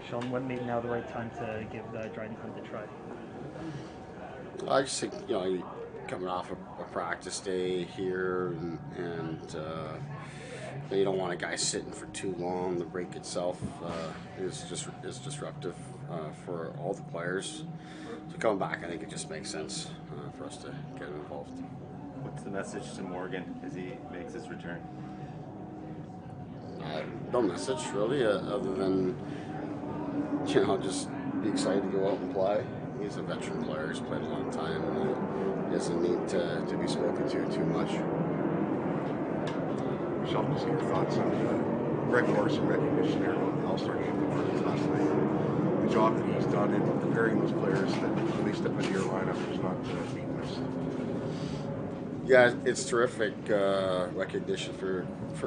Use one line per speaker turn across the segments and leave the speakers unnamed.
Sheldon, when made now the right time to give Dryden time to try?
I just think coming off a practice day here, and you don't want a guy sitting for too long. The break itself is disruptive for all the players. So coming back, I think it just makes sense for us to get him involved.
What's the message to Morgan as he makes his return?
No message really, other than just be excited to go out and play. He's a veteran player. He's played a long time, and he doesn't need to be spoken to too much.
Sheldon, just your thoughts on Greg Morrison recognition there about the All-Star game for Marlies last night. The job that he's done in preparing those players that when they step into your lineup, there's not being missed.
Yeah, it's terrific recognition for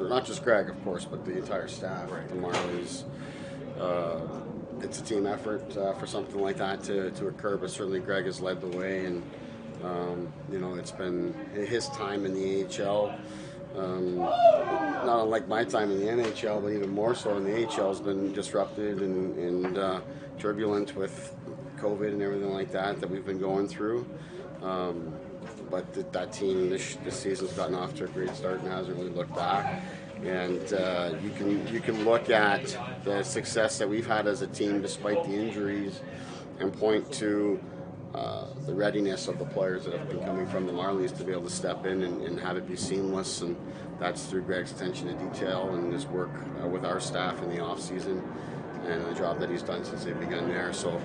not just Greg, of course, but the entire staff at the Marlies. It's a team effort for something like that to occur, but certainly Greg has led the way, and it's been his time in the AHL. Not unlike my time in the NHL, but even more so in the AHL has been disrupted and turbulent with COVID and everything like that we've been going through. But that team this season's gotten off to a great start and hasn't really looked back. And you can look at the success that we've had as a team despite the injuries and point to the readiness of the players that have been coming from the Marlies to be able to step in and have it be seamless. And that's through Greg's attention to detail and his work with our staff in the off season and the job that he's done since they've begun there. So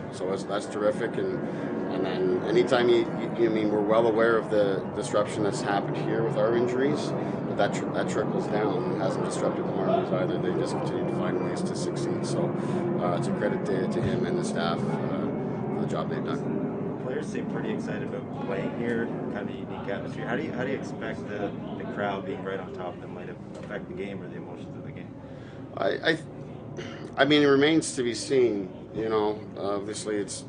that's terrific. And then anytime we're well aware of the disruption that's happened here with our injuries, but that trickles down. It hasn't disrupted the Marlies either. They just continue to find ways to succeed. So it's a credit to him and the staff for the job they've done.
Players seem pretty excited about playing here, kind of a unique atmosphere. How do you expect the crowd being right on top of them might affect the game or the emotions of the game?
I mean, it remains to be seen. Obviously it's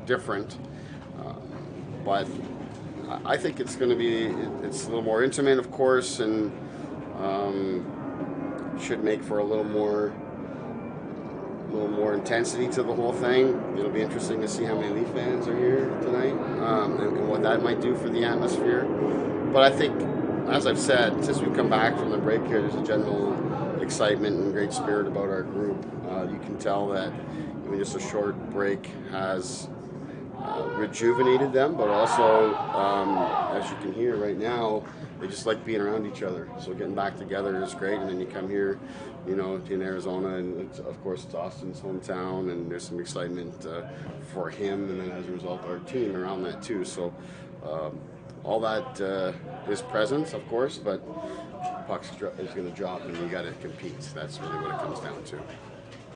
different, but I think it's going to be it's a little more intimate, of course, and should make for a little more intensity to the whole thing. It'll be interesting to see how many Leaf fans are here tonight and what that might do for the atmosphere. But I think, as I've said, since we've come back from the break here, there's a general excitement and great spirit about our group. You can tell that just a short break has rejuvenated them, but also, as you can hear right now, they just like being around each other. So getting back together is great, and then you come here, in Arizona, and of course it's Austin's hometown, and there's some excitement for him, and then as a result, our team around that too. So all that is present, of course, but puck is going to drop, and you got to compete. That's really what it comes down to.